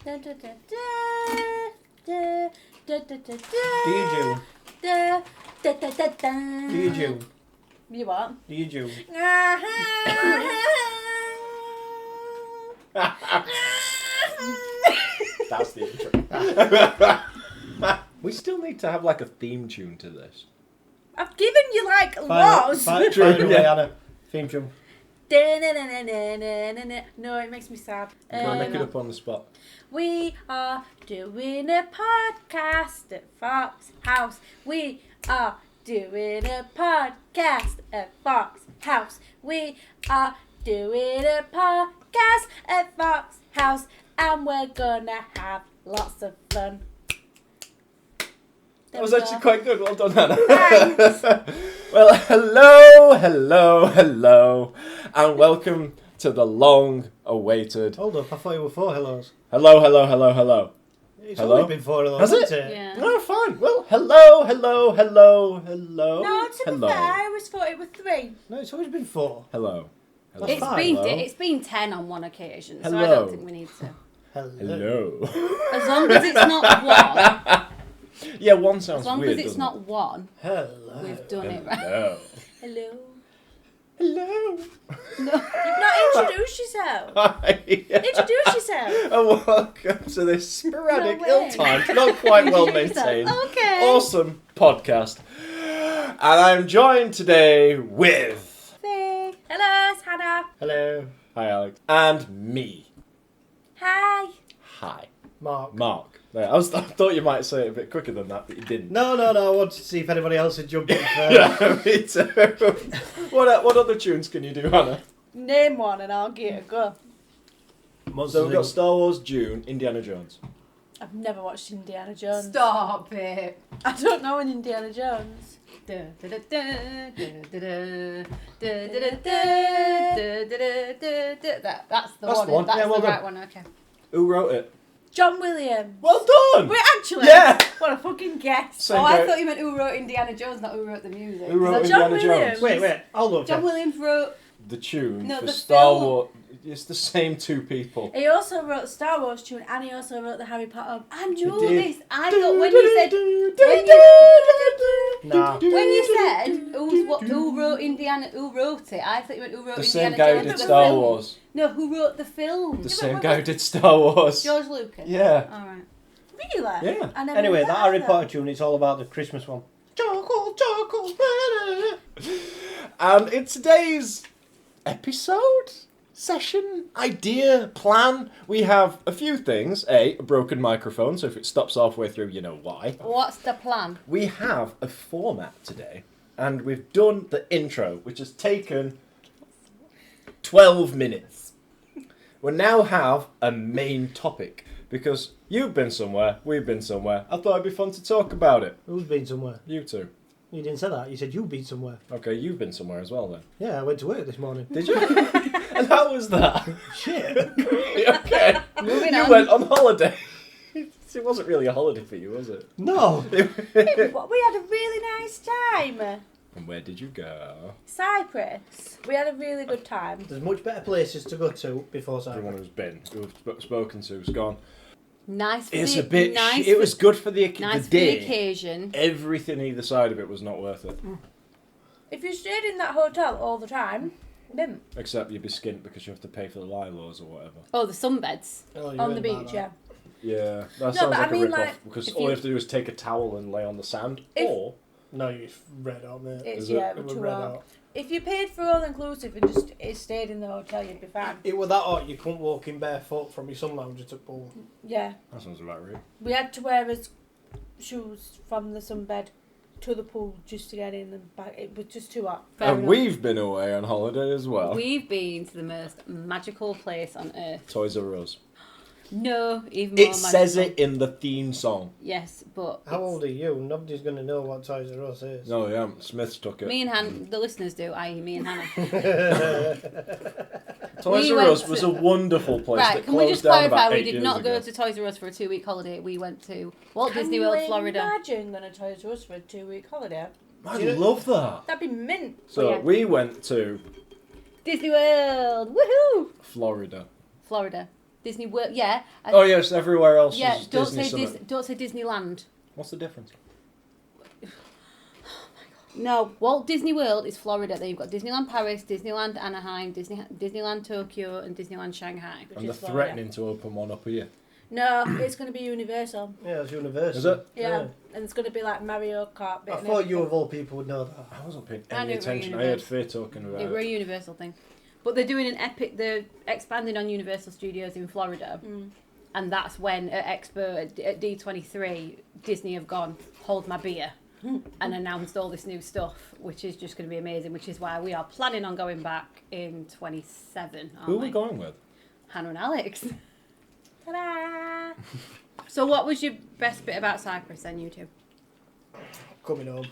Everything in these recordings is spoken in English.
Do you Jew? You what? Do you Jew? That's the intro. We still need to have like a theme tune to this. I've given you like lots. Fire away, Anna. Theme tune. No, it makes me sad. Can't make it up on the spot. We are doing a podcast at Fox House. We are doing a podcast at Fox House. We are doing a podcast at Fox House. And we're gonna have lots of fun. That was actually quite good. Well done, Hannah. Thanks. Well, hello, and welcome to the long-awaited. Hold up, I thought you were 4 hellos. Hello. It's Hello? only been 4 hellos, Has it? hasn't it? Yeah. No, fine. Well, hello. No, to be fair, I always thought it was 3. No, it's always been 4. Hello. That's fine. It's been 10 on one occasion, so I Hello. don't think we need to. Hello. As long as it's not one. Yeah, one sounds As long weird, as it's doesn't not one, Hello. we've done it right. Hello. Hello. Hello. You've not introduced yourself. Hi. Introduce yourself. And welcome to this sporadic, No way. ill-timed, not quite well maintained, Okay. awesome podcast. And I'm joined today with... Hello, it's Hannah. Hello. Hi, Alex. And me. Hi. Hi. Mark. There, I thought you might say it a bit quicker than that, but you didn't. No, I wanted to see if anybody else had jumped in first. Yeah, me too. What other tunes can you do, Hannah? Name one and I'll give it a go. So we've got Star Wars, Dune, Indiana Jones. I've never watched Indiana Jones. Stop it. I don't know an Indiana Jones. That's the That's one. the one. That's Yeah, well the right done. one. Okay. Who wrote it? John Williams. Well done! Wait, actually? Yeah! What a fucking guess. Same I guy- thought you meant who wrote Indiana Jones, not who wrote the music. Who wrote Is that John Indiana Williams? Jones? Wait, hold on. John Williams wrote. The tune No, for the Star film. Wars. It's the same two people. He also wrote the Star Wars tune and he also wrote the Harry Potter. I knew He did. this. I thought when you said Nah. when you said who wrote Indiana, who wrote it, I thought you meant who wrote The Indiana same guy who Jones. did the Star film. Wars. No, who wrote the film? The same guy who did Star Wars. George Lucas. Yeah. All right. Really? Yeah. I never Anyway, knew that Harry either. Potter tune, it's all about the Christmas one. And in today's episode, session, idea, plan, we have a few things. A broken microphone, so if it stops halfway through, you know why. What's the plan? We have a format today, and we've done the intro, which has taken 12 minutes. We now have a main topic, because you've been somewhere, we've been somewhere. I thought it'd be fun to talk about it. Who's been somewhere? You two. You didn't say that. You said you've been somewhere. Okay, you've been somewhere as well then. Yeah, I went to work this morning. Did you? And how was that? Shit. Okay. Moving You on. went on holiday. It wasn't really a holiday for you, was it? No. We had a really nice time. And where did you go? Cyprus. We had a really good time. There's much better places to go to before Everyone Cyprus. who's been, who've spoken to, has gone. Nice. For It's the, a bit. Nice. It was good for the nice for day. the occasion. Everything either side of it was not worth it. If you stayed in that hotel all the time, then Except you'd be skint because you have to pay for the Lilaws or whatever. Oh, the sunbeds. Oh, you on read the about beach, that. yeah. Yeah, that No, sounds but I like a mean, rip-off like, because if all you- you have to do is take a towel and lay on the sand, If- or No, you've read out, mate. It's Is it? yeah, It it was too read hot. out. If you paid for all inclusive and just stayed in the hotel, you'd be fine. It was that hot you couldn't walk in barefoot from your sun lounger to pool. Yeah, that sounds about right. we had to wear his shoes from the sunbed to the pool just to get in and back. It was just too hot. Fair And enough. we've been away on holiday as well. We've been to the most magical place on earth. Toys R Us. No, even more It says magical. it in the theme song. Yes, but How old are you? Nobody's going to know what Toys R Us is. No, yeah, Smith's took it. me and Han, the listeners do, i.e. me and Hannah. Toys We R went Us was to- a wonderful place Right, that can we closed just down clarify, about we 8 did years not go ago. to Toys R Us for a 2-week holiday. We went to Walt Disney Can World, you Florida. imagine going to Toys R Us for a 2-week holiday? I love that. That'd be mint. So Yeah. we went to Disney World! Woohoo! Florida. Florida. Disney World, yeah. Oh yes, everywhere else Yeah, is don't Disney say something. Don't say Disneyland. What's the difference? No, Walt Disney World is Florida. Then you've got Disneyland Paris, Disneyland Anaheim, Disneyland Tokyo, and Disneyland Shanghai. Which And they're is Florida. threatening to open one up here. No, it's going to be Universal. Yeah, it's Universal. Is it? Yeah. And it's going to be like Mario Kart. I thought you of all people would know that. I wasn't paying I any knew it were attention. I Universal. heard Faye talking about It were a it. Universal thing. But they're doing an epic, they're expanding on Universal Studios in Florida. Mm. And that's when at Expo, at D23, Disney have gone, hold my beer, and announced all this new stuff, which is just going to be amazing, which is why we are planning on going back in 27, aren't Who are we? we going with? Hannah and Alex. Ta-da! So what was your best bit about Cyprus then, you two? Coming home.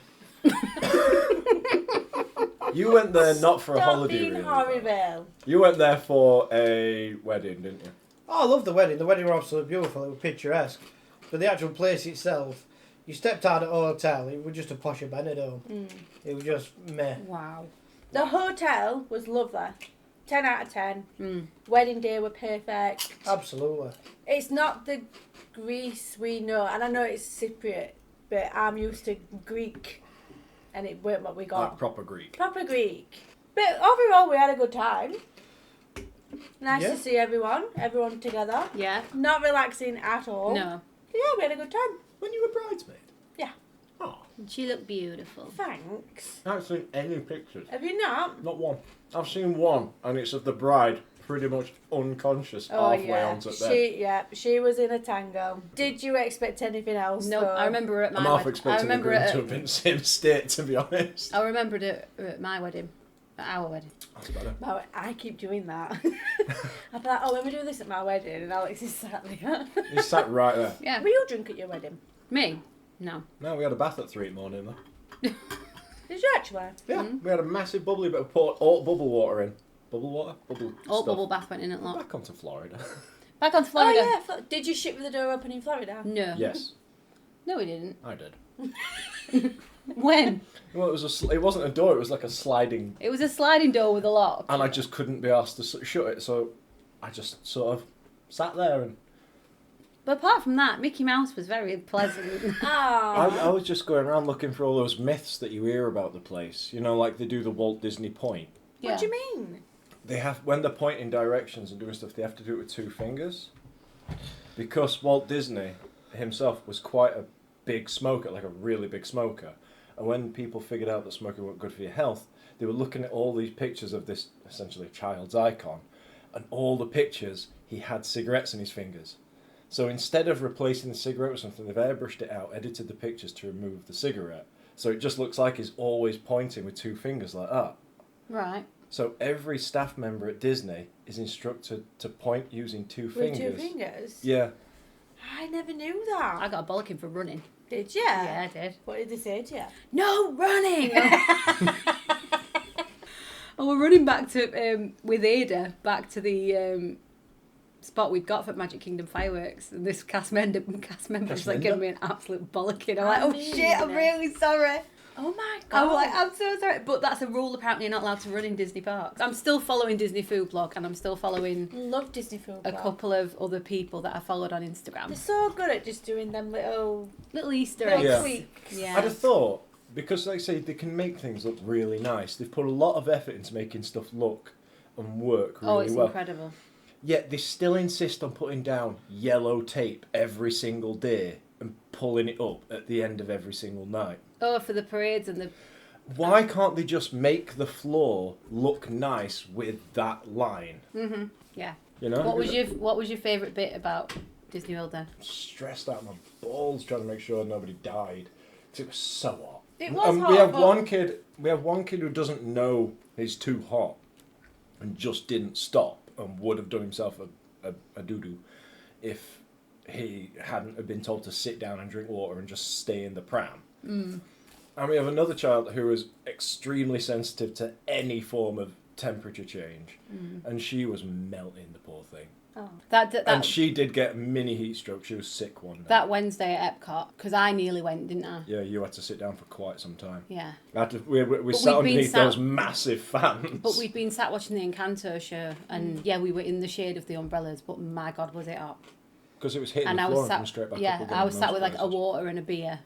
You went there not for a Stop holiday, being really. horrible. You went there for a wedding, didn't you? Oh, I love the wedding. The wedding was absolutely beautiful. It was picturesque. But the actual place itself, you stepped out at a hotel, it was just a posh Benidorm. Mm. It was just meh. Wow. The hotel was lovely. 10 out of 10. Mm. Wedding day were perfect. Absolutely. It's not the Greece we know, and I know it's Cypriot, but I'm used to Greek, and it weren't what we got. Like proper Greek. Proper Greek. But overall, we had a good time. Nice Yeah. to see everyone together. Yeah? Not relaxing at all. No. Yeah, we had a good time. When you were bridesmaid? Yeah. Oh. She looked beautiful. Thanks. I haven't seen any pictures. Have you not? Not one. I've seen one, and it's of the bride pretty much unconscious halfway onto bed. She was in a tango. Did you expect anything else? No, though? I remember her at my I'm half wedding. I expecting the remember groom it to have been in the same state, to be honest. I remembered it at my wedding. At our wedding. That's better. I keep doing that. I'm like, oh, when we do this at my wedding, and Alex is sat there. He sat right there. Yeah. Were you drunk at your wedding? Me? No. No, we had a bath at 3 in the morning, though. Did you actually? Yeah, we had a massive bubbly bit of poured all bubble water in. Bubble water? Bubble All stuff. bubble bath went in at lot. Back onto Florida. Back on to Florida. Oh yeah. Did you ship with the door open in Florida? No. Yes, No, we didn't. I did. When? Well, it wasn't a door, it was like a sliding, It was a sliding door with a lock. and I just couldn't be asked to shut it, so I just sort of sat there and But apart from that, Mickey Mouse was very pleasant. Ah. I was just going around looking for all those myths that you hear about the place. You know, like they do the Walt Disney point. What do you mean? They have, when they're pointing directions and doing stuff, they have to do it with 2 fingers. Because Walt Disney himself was quite a big smoker, like a really big smoker. And when people figured out that smoking wasn't good for your health, they were looking at all these pictures of this, essentially a child's icon. And all the pictures, he had cigarettes in his fingers. So instead of replacing the cigarette with something, they've airbrushed it out, edited the pictures to remove the cigarette. So it just looks like he's always pointing with 2 fingers like that. Right. So every staff member at Disney is instructed to point using 2 fingers. With 2 fingers? Yeah. I never knew that. I got a bollocking for running. Did you? Yeah, I did. What did they say to you? No running! And we're running back to, with Ada, back to the spot we'd got for Magic Kingdom fireworks. And this cast member was like giving me an absolute bollocking. I'm like, oh shit, I'm really sorry. Oh my god. I'm like, I'm so sorry. But that's a rule, apparently you're not allowed to run in Disney parks. I'm still following Disney Food Blog, and I'm still following Love Disney Food a Blog. couple of other people that I followed on They're Instagram. so good at just doing them little Little little Yeah. tweaks. Yeah. I'd have thought, because like I say, they can make things look really nice, they've put a lot of effort into making stuff look and work really Oh, it's well. incredible. Yet they still insist on putting down yellow tape every single day and pulling it up at the end of every single night. Oh, for the parades and the... Why can't they just make the floor look nice with that line? Mm-hmm. Yeah. You know? What was your favourite bit about Disney World then? Stressed out my balls trying to make sure nobody died. 'Cause it was so hot. It was hot, We have but- one kid who doesn't know he's too hot and just didn't stop and would have done himself a doo-doo if he hadn't have been told to sit down and drink water and just stay in the pram. Mm. And we have another child who is extremely sensitive to any form of temperature change. Mm. And she was melting, the poor thing. Oh. And she did get a mini heat stroke. She was sick one day. That Wednesday at Epcot, because I nearly went, didn't I? Yeah, you had to sit down for quite some time. Yeah. We sat underneath those massive fans. But we'd been sat watching the Encanto show, and yeah, we were in the shade of the umbrellas, but my God, was it hot. Because it was hitting And the I floor was and coming straight back up again. I was in sat most with like a places. water and a beer,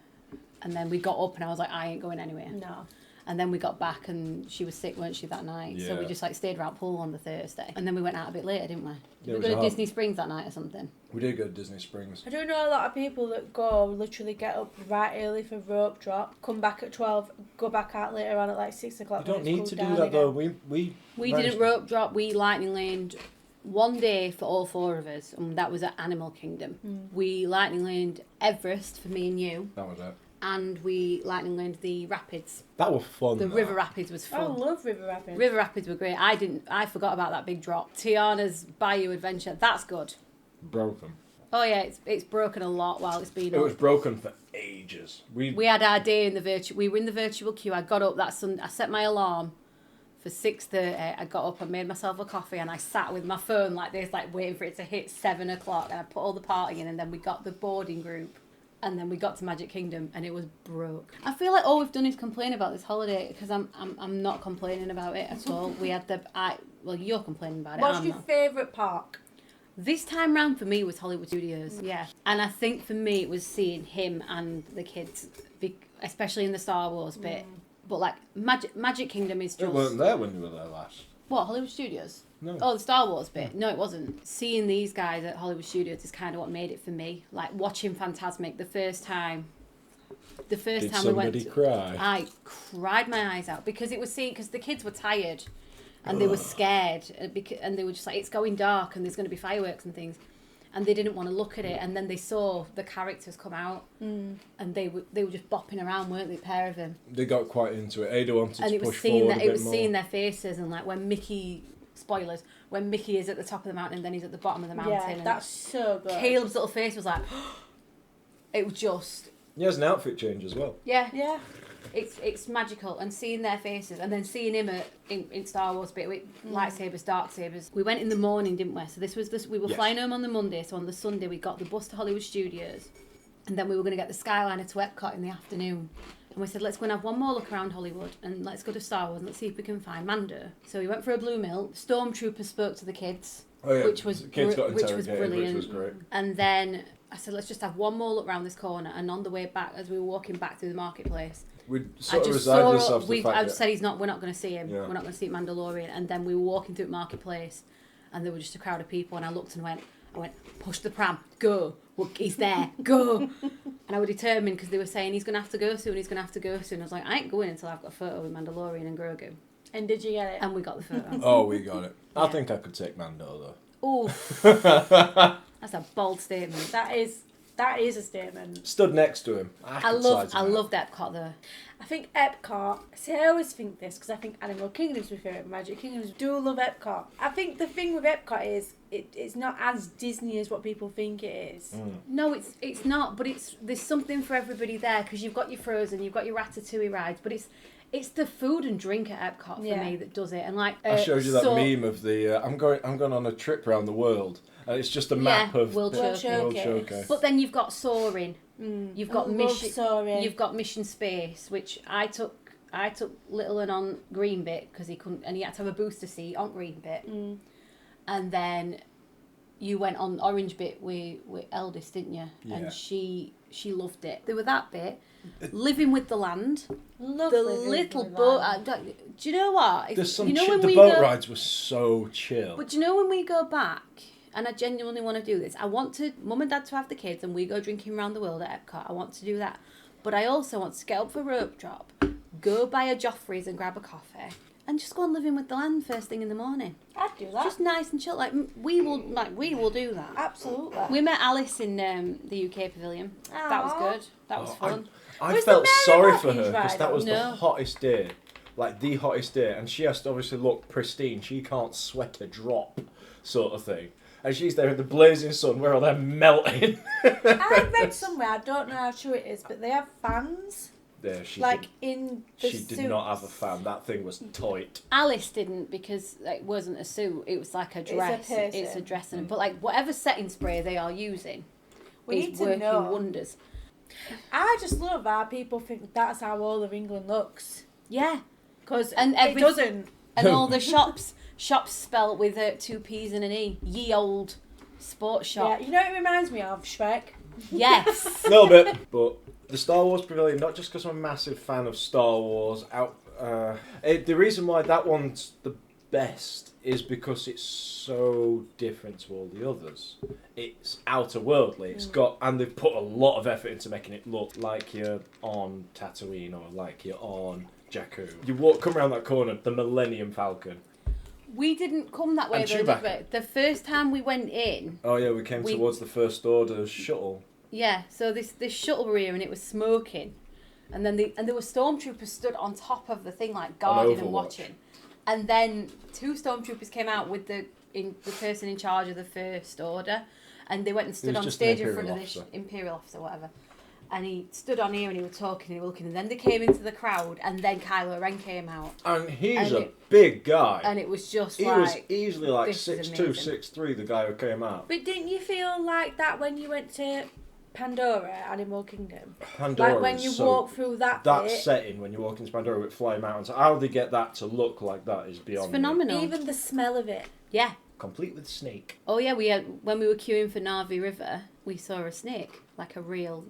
and then we got up and I was like, I ain't going anywhere. No. And then we got back and she was sick, weren't she, that night? So we Yeah. just like stayed around pool on the Thursday. And then we went out a bit later, didn't we? Yeah, Did it we was go to hard. Disney Springs that night or something? We did go to Disney Springs. I do know a lot of people that go literally get up right early for rope drop, come back at 12, go back out later on at like 6 o'clock. You don't need to do that though. We didn't rope drop, we lightning laned one day for all four of us, and that was at Animal Kingdom. We lightning laned Everest for me and you, That was it. and we lightning laned the rapids. That was fun. The that. river rapids was I fun. love River Rapids. River rapids were great. I forgot about that big drop. Tiana's Bayou Adventure, that's good. Broken. Oh yeah, it's broken a lot while it's been It up. was broken for ages. We had our day in the virtual. We were in the virtual queue. I got up that Sunday. I set my alarm for 6:30. I got up and made myself a coffee, and I sat with my phone like this, like waiting for it to hit 7 o'clock. And I put all the party in, and then we got the boarding group, and then we got to Magic Kingdom, and it was broke. I feel like all we've done is complain about this holiday, because I'm not complaining about it at all. We had you're complaining about it. What's I'm your not. favourite park? This time round for me was Hollywood Studios. Yeah. And I think for me it was seeing him and the kids, especially in the Star Wars bit. But like Magic Kingdom is It just... weren't there when you were there last. What, Hollywood Studios? No. Oh, the Star Wars bit? No, it wasn't. Seeing these guys at Hollywood Studios is kind of what made it for me. Like watching Fantasmic the first time we went... Did somebody cry? I cried my eyes out because it was because the kids were tired and they were scared and they were just like, it's going dark and there's going to be fireworks and things, and they didn't want to look at it, and then they saw the characters come out and they were just bopping around, weren't they, a pair of them? They got quite into it. Ada wanted And to it was push seeing forward that, a bit it was more. seeing their faces, and like when Mickey, spoilers, when Mickey is at the top of the mountain and then he's at the bottom of the mountain, Yeah, and that's so good. Caleb's little face was like it was just He has an outfit change as well. yeah. Yeah. It's magical, and seeing their faces, and then seeing him in Star Wars bit with lightsabers, dark sabers. We went in the morning, didn't we? So we were Yes. flying home on the Monday. So on the Sunday we got the bus to Hollywood Studios, and then we were going to get the Skyliner to Epcot in the afternoon. And we said, let's go and have one more look around Hollywood, and let's go to Star Wars and let's see if we can find Mando. So we went for a blue milk. Stormtrooper spoke to the kids, Oh yeah. which was the kids got which was interrogated, brilliant. which was great. And then I said, let's just have one more look around this corner. And on the way back, as we were walking back through the marketplace, We I sort of just resigned saw. ourselves to the fact I that just said we're not going to see him. Yeah. We're not going to see Mandalorian. And then we were walking through marketplace, and there were just a crowd of people. And I looked and went, push the pram, go. Look, he's there, go. And I was determined because they were saying he's going to have to go soon. He's going to have to go soon. I was like, I ain't going until I've got a photo with Mandalorian and Grogu. And did you get it? And we got the photo. Oh, we got it. I Yeah. think I could take Mando Oh, that's a bold statement. That is a statement. though. Stood next to him. I love Epcot though. I think Epcot. See, I always think this because I think Animal Kingdom's my favourite. Magic Kingdoms do love Epcot. I think the thing with Epcot is it's not as Disney as what people think it is. No, it's not, but there's something for everybody there because you've got your Frozen, you've got your Ratatouille rides, but it's the food and drink at Epcot for me that does it. And like I showed you that meme of the I'm going on a trip around the world, and it's just a map of World the World Showcase. Showcase. But then you've got Soaring. You've got Soaring. You've got Mission Space, which I took Little and on Green Bit because he couldn't, and he had to have a booster seat on Green Bit. And then you went on Orange Bit with Eldest, didn't you? Yeah. And she loved it. There were that bit. Living with the Land. Love The living little with boat. that. Do you know what? There's some you know when the we boat go, rides were so chill. But do you know when we go back, and I genuinely want to do this, I want Mum and Dad to have the kids and we go drinking around the world at Epcot. I want to do that. But I also want to get up for rope drop, go buy a Joffrey's and grab a coffee, and just go and live in with the land first thing in the morning. I'd do that. Just nice and chill. We will do that. Absolutely. We met Alice in the UK Pavilion. That was Aw. good. That was fun. I Was felt the Mary sorry for Poppins her because ride that was on? the No. hottest day, like the hottest day, and she has to obviously look pristine. She can't sweat a drop, sort of thing. And she's there in the blazing sun, where all they're melting. I read somewhere, I don't know how true it is, but they have fans. there, she like did, in the she did suits. not have a fan. That thing was tight. Alice didn't because it wasn't a suit. It was like a dress. person. It's a dress, but like whatever setting spray they are using, We is need to working know. wonders. I just love how people think that's how all of England looks. Yeah, Because And it every- doesn't. and all the shops spelt with 2 P's and an E. Ye old sports Yeah, shop. you know what it reminds me of? Shrek. Yes. A little bit, but the Star Wars Pavilion, not just because I'm a massive fan of Star Wars, the reason why that one's the best is because it's so different to all the others. It's outer worldly. It's got, and they've put a lot of effort into making it look like you're on Tatooine or like you're on Jakku. Come around that corner, the Millennium Falcon. We didn't come that way And though, did Chewbacca. we? The first time we went in, Oh yeah, we came towards the First Order shuttle. yeah. So this shuttle were here and it was smoking, and then there were stormtroopers stood on top of the thing like guarding and Overwatch. watching, and then 2 stormtroopers came out with the person in charge of the First Order, and they went and stood was on just an stage in front of Imperial this Imperial officer, whatever. And he stood on here and he was talking and he was looking, and then they came into the crowd, and then Kylo Ren came out, And he's And a it- big guy. and it was just He like was easily like this is 6'2", amazing. 6'3", the guy who came out. But didn't you feel like that when you went to Pandora, Animal Kingdom? Pandora Like when is you so, walk through that that bit, setting when you walk into Pandora with flying mountains, how they get that to look like that is beyond it's phenomenal. even the smell of it. Yeah. me. Complete with snake. Oh yeah, when we were queuing for Navi River, we saw a snake, like a real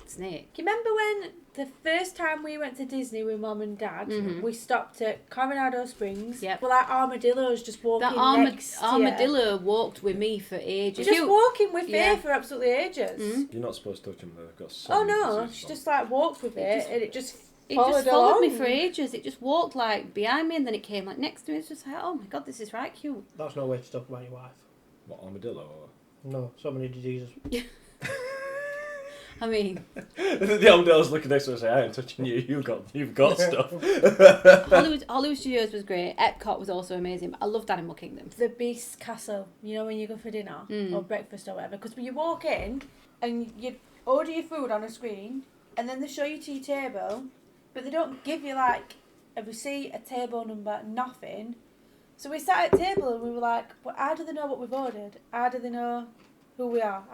snake. Do you remember when the first time we went to Disney with Mum and Dad, Mhm. we stopped at Coronado Springs? Yep. Well, like armadillos just walking That next to you. armadillo walked with me for ages. Just walking with Yeah. Faye for absolutely ages. Mhm. You're not supposed to touch them though. They've got so Oh many no, diseases she on. just like walked with It it, just- and it just It followed just followed me along. for ages. It just walked like behind me, and then it came like next to me. It's just like, oh my god, this is right cute. That's no way to talk about your wife. What, armadillo? Or... No, so many diseases. I mean, the armadillo's looking next to us and saying, I ain't touching you, you've got stuff. Hollywood Studios was great. Epcot was also amazing. But I loved Animal Kingdom. The Beast Castle, you know, when you go for dinner or breakfast or whatever, because when you walk in and you order your food on a screen, and then they show you to your table, but they don't give you like a receipt, a table number, nothing. So we sat at table and we were like, well, how do they know what we've ordered? How do they know who we are?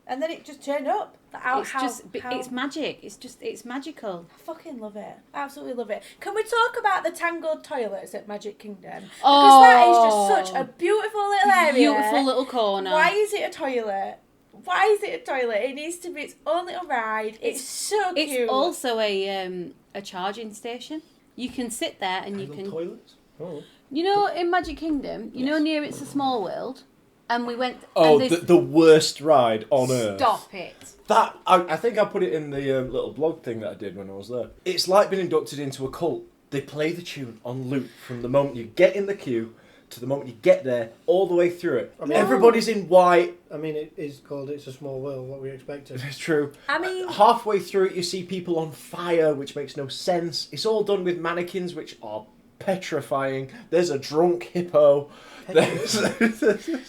And then it just turned up. It's magic. It's magical. I fucking love it. Absolutely love it. Can we talk about the tangled toilets at Magic Kingdom? Because Oh, that is just such a beautiful little area. Beautiful little corner. Why is it a toilet? Why is it a toilet? It needs to be its own little ride. It's so cute. It's also a charging station. You can sit there and you Tangled can. toilets? Oh. You know, in Magic Kingdom, you know, near It's a Small World, and we went. Oh, and the worst ride on earth. Stop it. That I think I put it in the little blog thing that I did when I was there. It's like being inducted into a cult. They play the tune on loop from the moment you get in the queue to the moment you get there, all the way through it. I mean- Everybody's in white. I mean, it is called It's a Small World, what we expected. It's true. I mean- halfway through it, you see people on fire, which makes no sense. It's all done with mannequins, which are petrifying. There's a drunk hippo. There's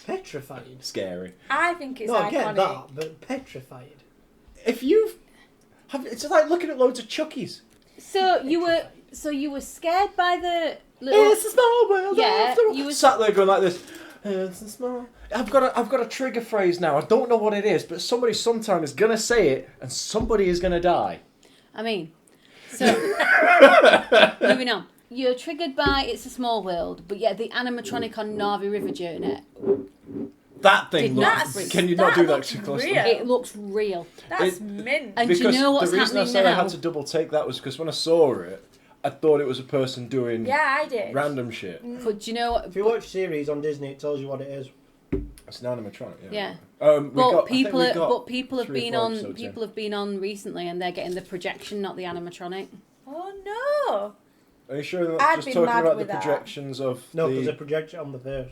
Petrified. scary. I think it's No, I get iconic. that, but petrified. If you've, it's like looking at loads of Chuckies. So you were scared by the little. It's a small world. Yeah, after all. you were- sat there going like this. It's a small. I've got a trigger phrase now. I don't know what it is, but somebody sometime is gonna say it, and somebody is gonna die. I mean, so moving on. You're triggered by It's a Small World, but yeah, the animatronic on Navi River Journey, That thing Did not looks. freak- Can you not do that looks too close? real. it looks real. That's It- mint. And do you Because know what's the reason I happening said I now? had to double take that was because when I saw it, I thought it was a person doing Yeah, I did. random shit. But do you know what? If you watch series on Disney, it tells you what it is. It's an animatronic. Yeah. But People have 3 been or 4 on. episodes in. People have been on recently, and they're getting the projection, not the animatronic. Oh no. Are you sure they're I'd not just be talking mad about the with that. projections of No, the... because they project it on the face.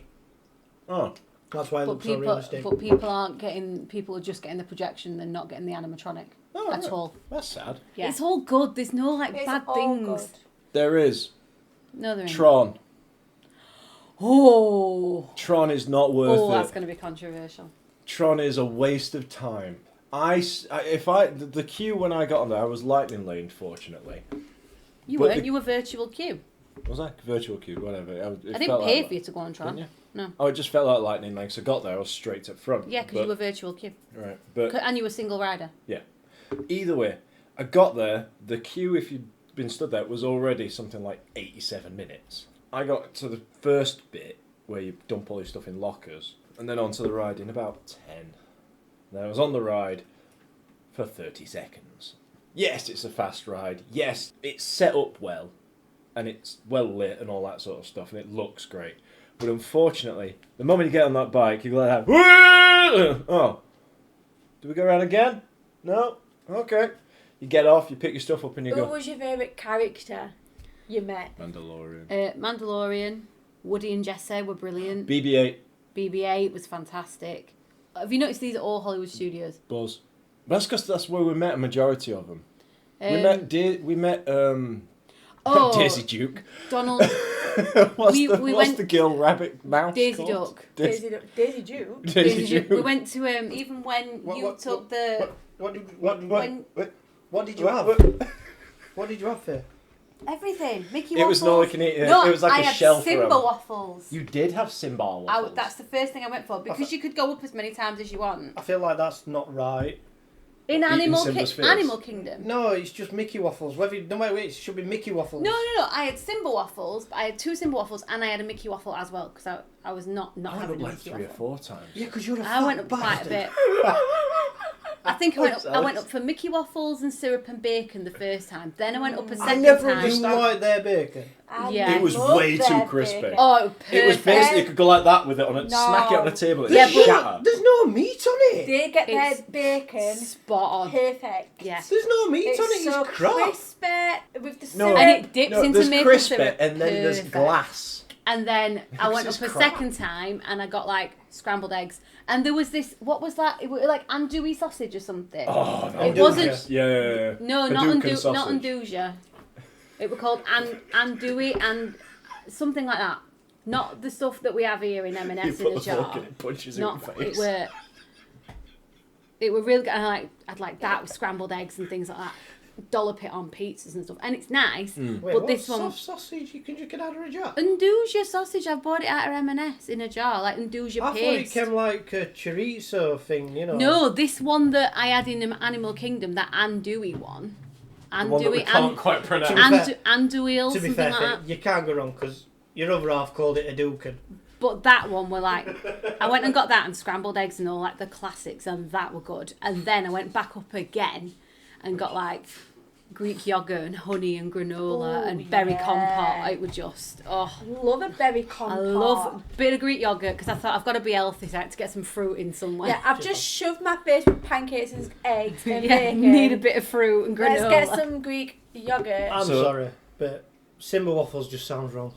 Oh. That's why it But looks so realistic. people aren't getting. People are just getting the projection. They're not getting the animatronic Oh, at right. all. That's sad. Yeah. It's all good. There's no like It's bad all things. good. There is. No, there ain't. Tron. Oh. Tron is not worth Oh, it. that's going to be controversial. Tron is a waste of time. The queue when I got on there, I was lightning laned, fortunately. You But weren't. You were virtual queue. Was I? Virtual queue, whatever. I didn't pay for you to go on Tron. Didn't you? No. Oh, it just felt like lightning lane. So I got there, I was straight up front. Yeah, because you were virtual queue. Right, but And you were single rider. either way, I got there. The queue, if you'd been stood there, was already something like 87 minutes. I got to the first bit where you dump all your stuff in lockers, and then onto the ride in about 10. Then I was on the ride for 30 seconds. Yes, it's a fast ride. Yes, it's set up well, and it's well lit and all that sort of stuff, and it looks great. But unfortunately, the moment you get on that bike, you go like that. Oh, do we go around again? No? Okay. You get off, you pick your stuff up, and you Who go. was your favourite character you met? Mandalorian. Mandalorian, Woody and Jesse were brilliant. BB-8. BB-8 was fantastic. Have you noticed these are all Hollywood studios? Buzz. That's because that's where we met a majority of them. We met Daisy Duke. Donald. what's we what's went- the girl rabbit mouse Daisy called? Duck. Daisy Jew. Daisy Duke. We went to even when took the What did you What- have? what- What did you have for? everything. Mickey It waffles. was not like an eating. No, it was like I a had shelf. Simba for 'em. waffles. You did have Simba waffles. That's the first thing I went for because you could go up as many times as you want. I feel like that's not right. In Eating Simba's face. Animal Kingdom. No, it's just Mickey waffles. No matter what, it should be Mickey waffles. No. I had Simba waffles, but I had 2 Simba waffles and I had a Mickey waffle as well because I was not I went having up a like Mickey 3 or waffle. 4 times. Yeah, because you're a I went up fat quite a bastard. bit. I think I went up for Mickey waffles and syrup and bacon the first time. Then I went up a I second never time. do like their bacon. Yeah. It was love way too their crispy. bacon. Oh, perfect. It was basically you could go like that with it on it, smack it on the table, and Yeah, it but- shatter. There's no meat on it. They get their It's bacon spot on. perfect. Yeah. There's no meat It's on it. so It's crap. crispy with the No. syrup. And it dips into there's maple crispy, syrup. and then there's Perfect. glass. And then I went up It's a crap. second time and I got like scrambled eggs. And there was this, what was that? It was like andouille sausage or something. Oh, no. It wasn't- Yeah. No, Hadouken sausage. not andouille. It was called andouille and something like that. Not the stuff that we have here in You M&S put in a the fork jar. in it, punches Not it in the face. it were real good. And I'd like that with scrambled eggs and things like that. Dollop it on pizzas and stuff, and it's nice. Wait, But what this one, soft sausage you can just get out of a jar? andouille sausage. I bought it out of M&S in a jar, like andouille I thought it paste. came like a chorizo thing, you know. No, this one that I had in Animal Kingdom, that andouille one. The one that we Andouille, can't quite pronounce. To be fair- andouille, To be something fair, like that. you can't go wrong because your other half called it a Duken. But that one were like, I went and got that and scrambled eggs and all like the classics, and that were good. And then I went back up again and got like Greek yogurt and honey and granola Oh, and berry yeah. compote. It was just, Love a berry compote. I love a bit of Greek yogurt because I thought I've got to be healthy, so I had to get some fruit in somewhere. Yeah, I've just shoved my face with pancakes and eggs and Yeah, bacon. need a bit of fruit and granola. Let's get some Greek yogurt. I'm So- sorry, but Simba waffles just sounds wrong.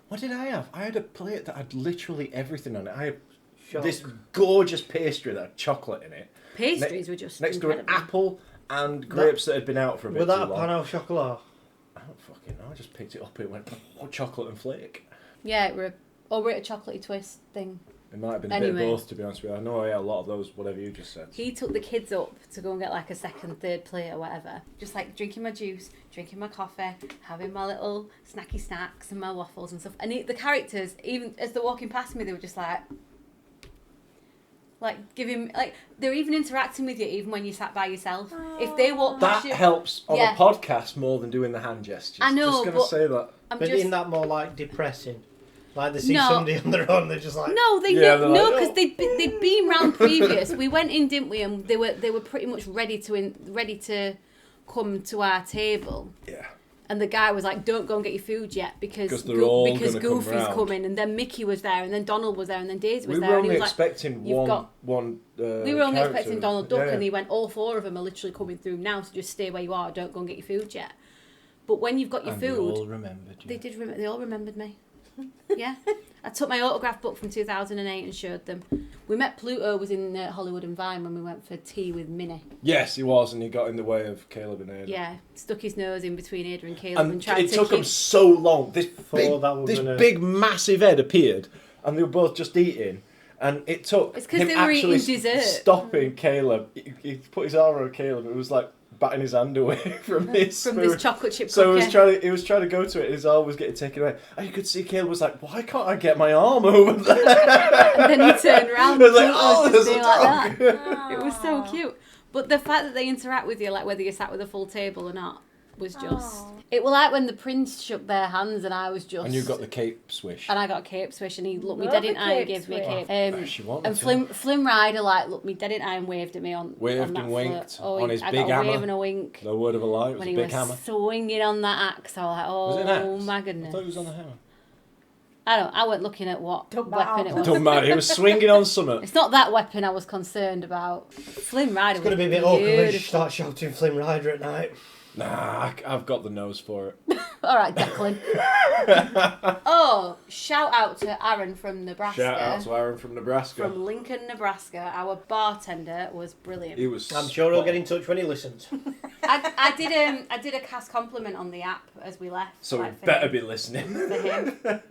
What did I have? I had a plate that had literally everything on it. I had Shock. this gorgeous pastry that had chocolate in it. Pastries were just Next to an incredible. apple and grapes that had been out for a bit Was too that a long. pan au chocolat? I don't fucking know. I just picked it up. It went chocolate and flake. Yeah, we're a chocolatey twist thing. It might have been a bit Anyway. of both, to be honest with you. I know I ate a lot of those, whatever you just said. He took the kids up to go and get like a second, third plate or whatever. Just like drinking my juice, drinking my coffee, having my little snacky snacks and my waffles and stuff. And the characters, even as they're walking past me, they were just like giving, like they're even interacting with you even when you sat by yourself. If they walk That past you, helps on Yeah. a podcast more than doing the hand gestures. I know, Just gonna but- say that. I'm But just isn't that more like depressing? Like they see No. somebody on their own, they're just like, No, they Yeah, no, they're like, because "Oh." they'd been round previous. We went in, didn't we? And they were pretty much ready to come to our table. Yeah. And the guy was like, "Don't go and get your food yet because 'Cause they're all because gonna come Goofy's round." coming." And then Mickey was there, and then Donald was there, and then Daisy was We there. were and he only was expecting "You've one. got-" one. we were only character. expecting Donald Duck, Yeah. and he went, "All 4 of them are literally coming through now, so just stay where you are. Don't go and get your food yet." But when you've got your And food, They all remembered you. they did. They all remembered me. Yeah, I took my autograph book from 2008 and showed them. We met Pluto was in Hollywood and Vine when we went for tea with Minnie. Yes, he was, and he got in the way of Caleb and Ada. Yeah, stuck his nose in between Ada and Caleb and, And tried it to took keep. him so long. This Thought that was gonna- big massive head appeared, and they were both just eating. And it took It's 'cause him they were eating actually dessert. stopping Caleb. He put his arm around Caleb. It was like batting his hand away from his From spoon. this chocolate chip So cookie. he was trying to go to it, and his arm was getting taken away. And you could see Caleb was like, "Why can't I get my arm over there?" And then he turned around. It was like, and "Oh, just there's a being like dog." that. It was so cute. But the fact that they interact with you, like whether you sat with a full table or not, was just. Aw. It was like when the prince shook their hands and I was just. And you got the cape swish. And I got a cape swish and he looked me Love dead a in the eye and cape gave me a swish. cape. She wanted And to. Flynn Rider like looked me dead in the eye and waved at me on Waved on that and winked float. on his I big got a wave hammer. and a wink. No word of a lie, it was When a he big was hammer. swinging on that axe, I was like, Was it an oh axe? my I goodness. thought he was on the hammer. I weren't looking at what Don't weapon matter. it was. Don't matter, he was swinging on something. It's not that weapon I was concerned about. Flynn Rider It's going to was be a bit awkward when you beautiful. start shouting Flynn Rider at night. Nah, I've got the nose for it. All right, Declan. Oh, shout out to Aaron from Nebraska. Shout out to Aaron from Nebraska. From Lincoln, Nebraska. Our bartender was brilliant. He was. I'm sure he'll spot get on. in touch when he listens. I did a cast compliment on the app as we left. So like, we for better him- be listening. for him.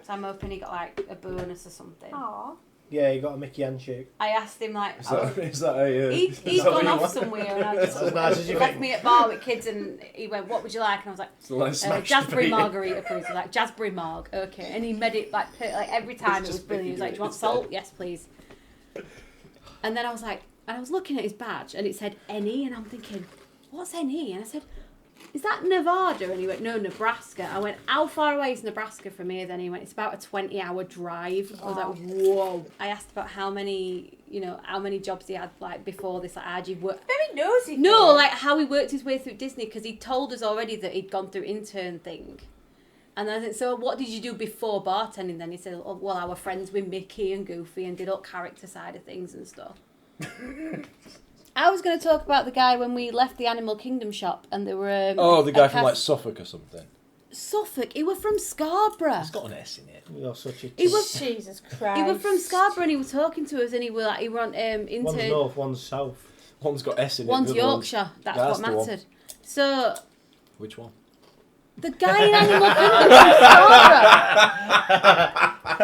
So I'm hoping he got like a bonus or something. Aw. Yeah, he got a Mickey handshake. I asked him like, Is that a? he'd is gone that what you off want? somewhere and I just As nice as you left think. me at bar with kids and he went, what would you like? And I was like, So let's smash the Jazzberry beat. margarita, please. I was like, Jazzberry marg, okay. And he made it like every time. It was just brilliant. He was like, do you want instead. salt? Yes, please. And then I was like, and I was looking at his badge and it said NE and I'm thinking, what's NE? And I said, is that Nevada? And he went, no, Nebraska. I went, how far away is Nebraska from here? Then he went, it's about a 20-hour drive. I was like, whoa. I asked about how many jobs he had like before this, like how'd you work? Very nosy. No, thing. like how he worked his way through Disney because he told us already that he'd gone through intern thing. And I said, so what did you do before bartending then? He said, oh, well, I were friends with Mickey and Goofy and did all character side of things and stuff. I was going to talk about the guy when we left the Animal Kingdom shop and there were... Oh, the guy a from like cast- Suffolk or something. Suffolk. He was from Scarborough. It's got an S in it. You're such a... He was- Jesus Christ. He was from Scarborough and he was talking to us and he were on intern... One's north, one's south. One's got S in it. One's the other one's- Yorkshire. That's That's what the one. mattered. So... Which one? The guy in Animal Kingdom from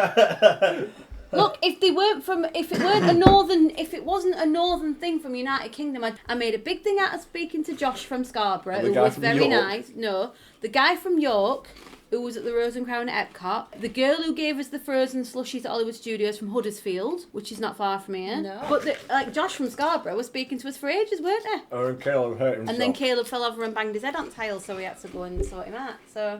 Scarborough. Look, if it wasn't a northern thing from United Kingdom, I made a big thing out of speaking to Josh from Scarborough, And the who guy was from very York. nice. No, the guy from York, who was at the Rose and Crown at Epcot, the girl who gave us the frozen slushies at Hollywood Studios from Huddersfield, which is not far from here. No. But Josh from Scarborough was speaking to us for ages, weren't they? Oh, and Caleb hurt himself. And then Caleb fell over and banged his head on tile, so we had to go and sort him out. So.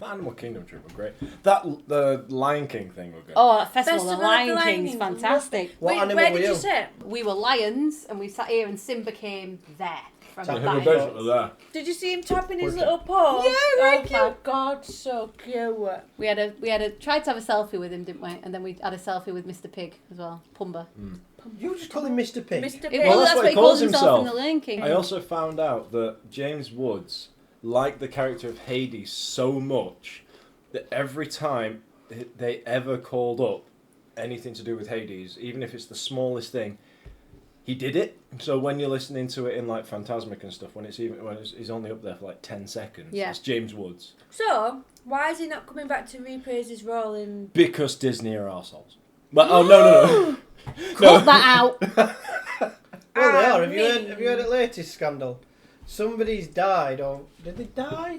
That Animal Kingdom trip was great. The Lion King thing was good. Oh, Festival Festival of the Lion of the Lion King's King. fantastic. What Wait, animal where were did you you? sit? We were lions and we sat here and Simba came there. From So So that he was end. basically there. Did you see him tapping his Okay. little paws? Yeah, very Oh cute. my God, so cute. We had a tried to have a selfie with him, didn't we? And then we had a selfie with Mr. Pig as well, Pumba. You just call him Mr. Pig. Mr. It- Pig. well, Well, that's what he calls himself in the Lion King. I also found out that James Woods liked the character of Hades so much that every time they ever called up anything to do with Hades, even if it's the smallest thing, he did it. So when you're listening to it in like Phantasmic and stuff, when he's only up there for like 10 seconds, Yeah. it's James Woods. So, why is he not coming back to reprise his role in... Because Disney are arseholes. But oh no. Cut that out. Well, they are. Have you mean- heard the latest scandal? Somebody's died, or did they die?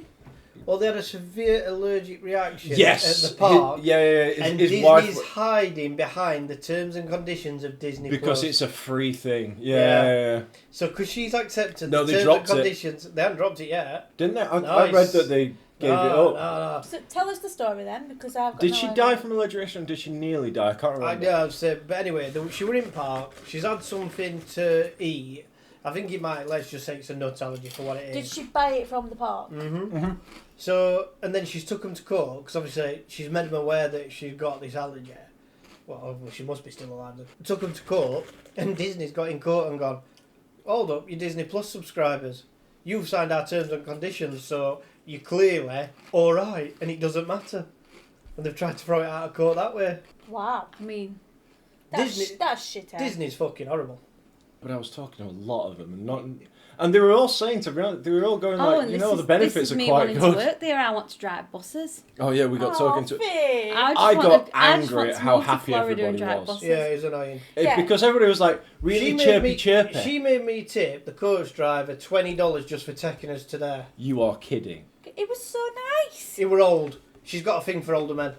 Well, they had a severe allergic reaction Yes. at the park. Yeah. And His Disney's wife, hiding behind the terms and conditions of Disney because Plus. it's a free thing. Yeah. So, because she's accepted No, the they terms dropped it. and conditions, they haven't dropped it yet. Didn't they? I Nice. read that they gave it up. No. So, tell us the story then, because I've got Did no she idea. die from allergic reaction? Did she nearly die? I can't I remember. know, but anyway, she were in park. She's had something to eat. I think it might, let's just say it's a nut allergy for what it is. Did she buy it from the park? Mm-hmm. So, and then she's took him to court, because obviously she's made him aware that she's got this allergy. Well, she must be still alive then. Took him to court, and Disney's got in court and gone, hold up, you Disney Plus subscribers. You've signed our terms and conditions, so you're clearly alright, and it doesn't matter. And they've tried to throw it out of court that way. Wow. I mean, That's, Disney- that's shit, eh? Disney's fucking horrible. But I was talking to a lot of them, and they were all saying, to be honest, they were all going and the benefits this is are me quite wanting good. to work there. I want to drive buses. Oh yeah, we got talking to. Finn. I got angry at how happy everybody was. Buses. Yeah, it's annoying. Because everybody was like really chirpy. She made me tip the coach driver $20 just for taking us to there. You are kidding. It was so nice. They were old. She's got a thing for older men.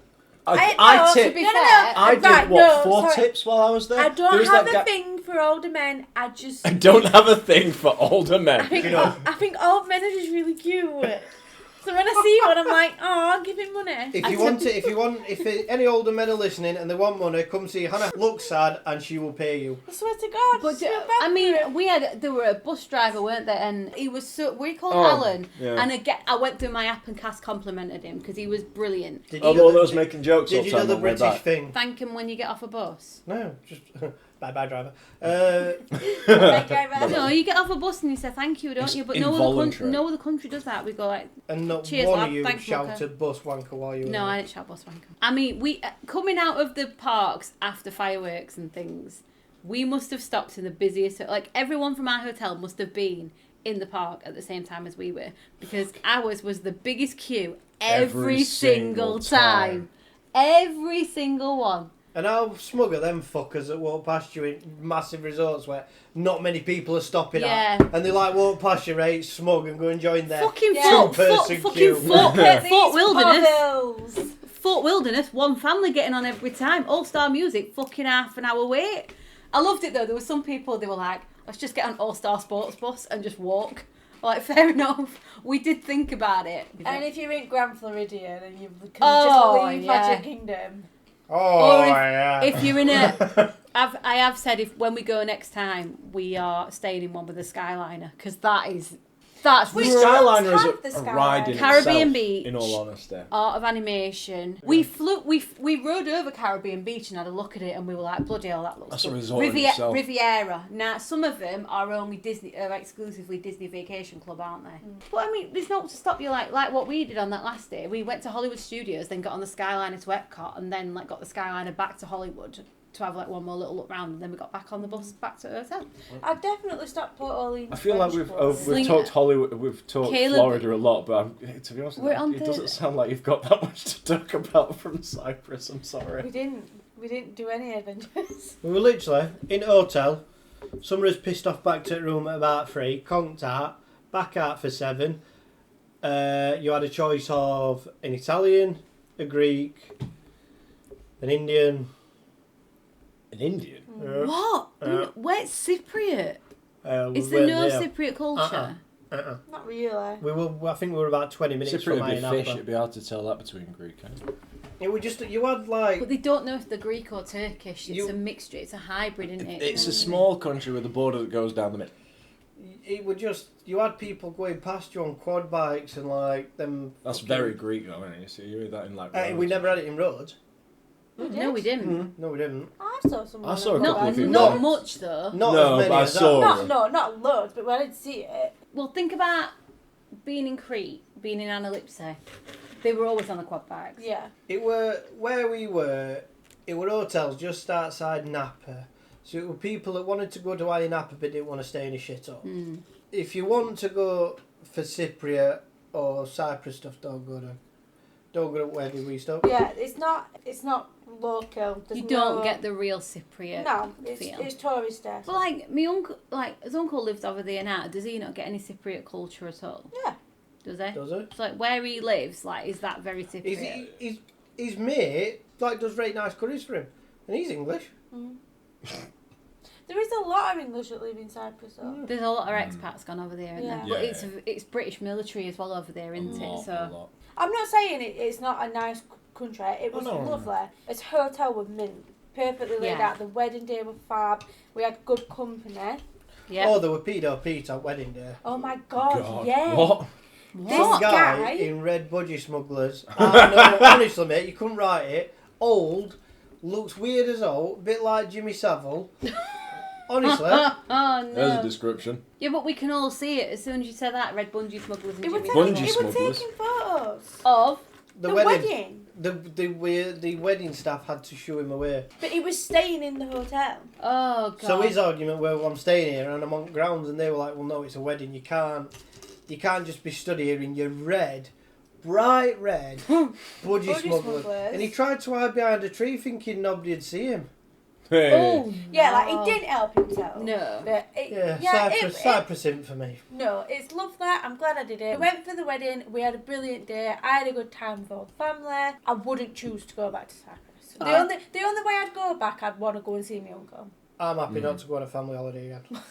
I tipped. To be No, no, fair, I did Right, what no, 4 sorry. tips while I was there. I There don't was have that a guy- thing for older men. I I don't have a thing for older I men. think, You know. I think old men are just really cute. So when I see one, I'm like, oh, give him money. If any older men are listening and they want money, come see Hannah. Look sad and she will pay you. I swear to God. But so bad I for mean, it. there were a bus driver, weren't there? And he was we called Oh, Alan. yeah. And again, I went through my app and Cass complimented him because he was brilliant. Did Oh, you all know those the- making jokes all Did the you know time the on the way British back. thing? Thank him when you get off a bus. No, just bye driver. Like, I No, you get off a bus and you say thank you, don't It's you? But involuntary. no other country does that. We go like, and not Cheers, one lad. of you Thanks, shouted bus wanker while you were no, I didn't shout bus wanker. I mean, we coming out of the parks after fireworks and things, we must have stopped in the busiest. Like everyone from our hotel must have been in the park at the same time as we were because ours was the biggest queue every single time. Every single one. And how smug are them fuckers that walk past you in massive resorts where not many people are stopping Yeah. at, and they like walk past you, right, smug, and go and join their Fucking Yeah. two-person Fort queue. Fort Wilderness. Puddles. Fort Wilderness, one family getting on every time. All-Star Music, fucking half an hour wait. I loved it though. There were some people, they were like, let's just get an All-Star Sports bus and just walk. Like, fair enough. We did think about it. And if you're in Grand Floridian and you can Oh, just leave yeah. Magic Kingdom. Oh, Or yeah. if you're in a... I have said if when we go next time, we are staying in one with a Skyliner. Because that's Which The ones Skyliner is have the a ride in Skyliner? Caribbean itself, Beach. in all honesty. Art of Animation. We flew. We rode over Caribbean Beach and had a look at it, and we were like, "Bloody hell, that looks That's a good." resort in itself. Riviera. Now, some of them are only Disney, exclusively Disney Vacation Club, aren't they? But I mean, there's not to stop you like what we did on that last day. We went to Hollywood Studios, then got on the Skyliner to Epcot, and then like got the Skyliner back to Hollywood to have like one more little look round, and then we got back on the bus back to hotel. I've definitely stopped Port Orleans. I feel like we've Sling- talked Hollywood, we've talked Caleb- Florida a lot, but to be honest, We're on it the- doesn't sound like you've got that much to talk about from Cyprus. I'm sorry. We didn't do any adventures. We were literally in a hotel. Somebody's pissed off back to the room at about 3, conked out, back out for 7. You had a choice of an Italian, a Greek, an Indian. An Indian? What? Where's Cypriot? We Is there no weren't Cypriot culture? Not really. We were. I think we were about 20 minutes Cypriot from would be Iron fish. Apple. It'd be hard to tell that between Greek and... It was just you had like But they don't know if they're Greek or Turkish. It's You- a mixture. It's a hybrid, isn't it? It's a small country with a border that goes down the middle. it would just you had people going past you on quad bikes and like them. That's fucking- very Greek though, isn't it? You see, you hear that in like... We never had it in roads. No, we didn't. No, we didn't. I saw someone. I saw a on couple that. of people. Not No. much though. Not No, as many but I as saw that. them. Not loads, but when I did see it. Well, think about being in Crete, being in Analipse. They were always on the quad bikes. Yeah. It were where we were. It were hotels just outside Napa. So it were people that wanted to go to Ayia Napa but didn't want to stay in a shithole. Mm. If you want to go for Cypriot or Cyprus stuff, don't go to where did we stop? Yeah, it's not local. There's You don't no- get the real Cypriot. No, it's feel. touristy. But like my uncle, his uncle lives over there now. Does he not get any Cypriot culture at all? Yeah. Does he? Does it? So like where he lives, like is that very Cypriot? His mate like does very nice curries for him, and he's English. There is a lot of English that live in Cyprus, though. There's a lot of expats gone over there, isn't Yeah. there? But Yeah. it's British military as well over there, isn't it? So I'm not saying it's not a nice country. It was no. lovely. Its hotel was mint, perfectly laid Yeah. out. The wedding day was fab. We had good company. yeah. Oh, there were pedo Pete on wedding day. Oh my god, God, yeah. what? This Some guy. guy in red budgie smugglers. No, honestly, mate, you couldn't write it. Old, looks weird as all, bit like Jimmy Savile. Honestly, Oh no. There's a description. Yeah, but we can all see it as soon as you say that. Red bungee smugglers and It was Jimmy Bungee taking, Savile. it was smugglers. taking photos. Of The wedding. the wedding staff had to shoo him away. But he was staying in the hotel. Oh god. So his argument was, well, I'm staying here and I'm on grounds, and they were like, well, no, it's a wedding. You can't just be stood here in your bright red budgie smuggler. And he tried to hide behind a tree thinking nobody'd see him. Hey. Oh Yeah, like he didn't help himself. no. But Cyprus infamy. No, it's lovely. I'm glad I did it. We went for the wedding. We had a brilliant day. I had a good time with all the family. I wouldn't choose to go back to Cyprus. The only way I'd go back, I'd want to go and see my uncle. I'm happy not to go on a family holiday again.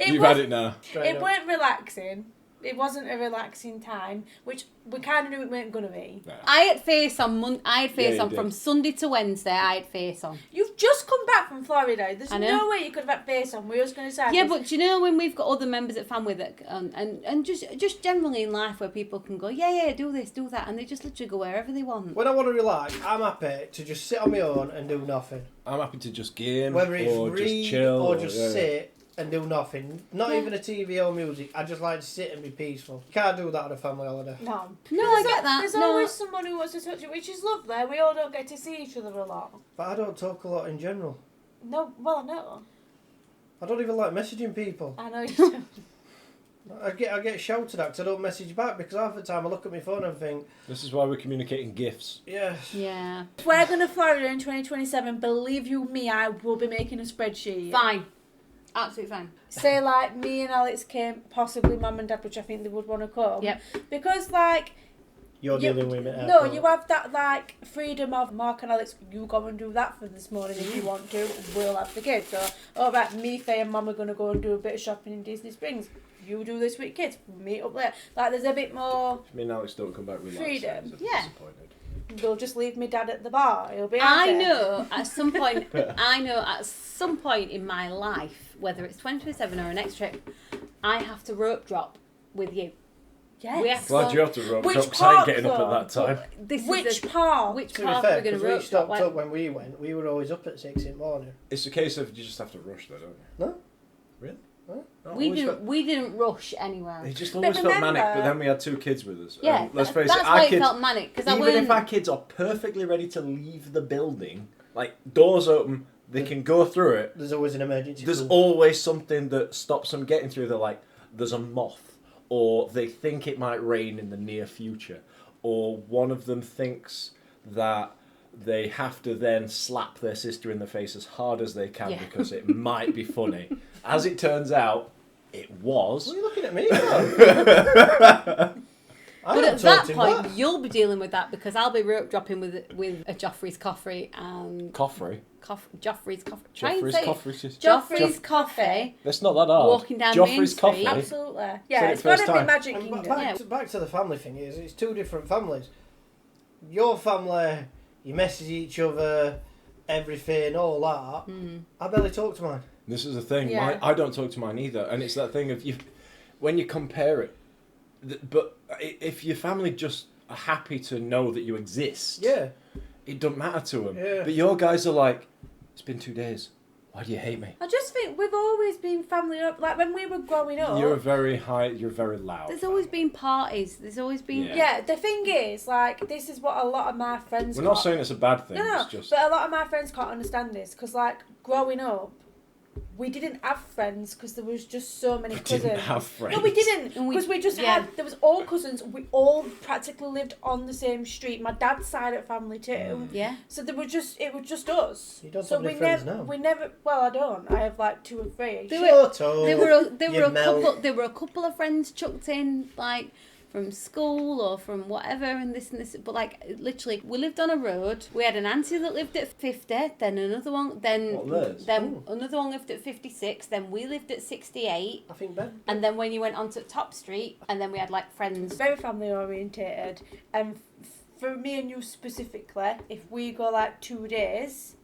You've had it now. It weren't relaxing. It wasn't a relaxing time, which we kind of knew it weren't going to be. No. I had face on. I had face Yeah, on you from did. Sunday to Wednesday. I had face on. You've just come back from Florida. There's I know. no way you could have had face on. We were just going to say. Yeah, but do you know when we've got other members of family that and just generally in life where people can go, yeah, do this, do that, and they just literally go wherever they want. When I want to relax, I'm happy to just sit on my own and do nothing. I'm happy to just game Whether it's or read just chill or just yeah. sit and do nothing. Not even a TV or music. I just like to sit and be peaceful. You can't do that on a family holiday. No. No, I get that. There's No. always someone who wants to touch you, which is lovely. We all don't get to see each other a lot. But I don't talk a lot in general. No, well, I know. I don't even like messaging people. I know you do. I get shouted at because I don't message back, because half the time I look at my phone and think, This is why we're communicating gifs. yes. Yeah. If we're going to Florida in 2027, believe you me, I will be making a spreadsheet. Fine. Absolutely fine. Say, like, me and Alex came, possibly Mum and Dad, which I think they would want to come. Yep. Because, like... You're you- dealing with it. No, you have that, like, freedom of Mark and Alex, you go and do that for this morning if you want to. We'll have the kids. So, all right, me, Faye and Mum are going to go and do a bit of shopping in Disney Springs. You do this with your kids. Meet up there. Like, there's a bit more... If me and Alex don't come back with Freedom. I'd be Yeah. disappointed. They'll just leave me Dad at the bar. He'll be I happy. know at some point in my life, whether it's 2027 or a next trip, I have to rope drop with you. Yes. We have to Glad you have to rope Which drop because I ain't part, getting up though? at that time. This Which is part? which To be part fair, are we going because to we rope drop? stopped up when we went, we were always up at 6 in the morning. It's a case of you just have to rush though, don't you? No. Really? No. No, We always didn't rush anywhere. It just But always felt manic, remember- but then we had 2 kids with us. Yeah, And let's face it, that's our why it kids, felt manic because I even weren't. if our kids are perfectly ready to leave the building, like doors open, they can go through it. There's always an emergency. There's call. always something that stops them getting through. They're like, there's a moth, or they think it might rain in the near future, or one of them thinks that they have to then slap their sister in the face as hard as they can Yeah. because it might be funny. As it turns out, it was. What are you looking at me for? I But don't at that talk to him point, back. you'll be dealing with that because I'll be rope dropping with a Joffrey's coffee and Coffrey. Joffrey's coffee. Try and Joffrey's say it. coffee. Joffrey's coffee. That's not that hard. Walking down Main Joffrey's Street. coffee. Absolutely. Said Yeah, it it's got first to be time. Magic And Kingdom. back, Yeah. back to the family thing is, it's 2 different families. Your family, you message each other, everything, all that. I barely talk to mine. This is the thing. Yeah. I don't talk to mine either, and it's that thing of when you compare it. But if your family just are happy to know that you exist, Yeah. it don't matter to them. Yeah. But your guys are like, it's been 2 days. Why do you hate me? I just think we've always been family up. Like when we were growing up. You're very loud. There's always been parties. There's always been. Yeah. Yeah, the thing is, like, this is what a lot of my friends. We're not can't- saying it's a bad thing. No, It's just but a lot of my friends can't understand this because, like, growing up, we didn't have friends because there was just so many we cousins. didn't have friends. No, we didn't And because we just yeah. had. There was all cousins. We all practically lived on the same street. My dad's side of family too. Yeah. So there were just. It was just us. You don't so have any we friends never. now. We never. Well, I don't. I have like 2 or 3. There Shut up. There were You a melt. couple. There were a couple of friends chucked in, like from school or from whatever, and this. But like literally, we lived on a road. We had an auntie that lived at 50. Then another one. Then What, Liz? then another one lived at 56. Then we lived at 68. I think Ben. And then when you went onto Top Street, and then we had like friends. Very family orientated, and for me and you specifically, if we go like 2 days,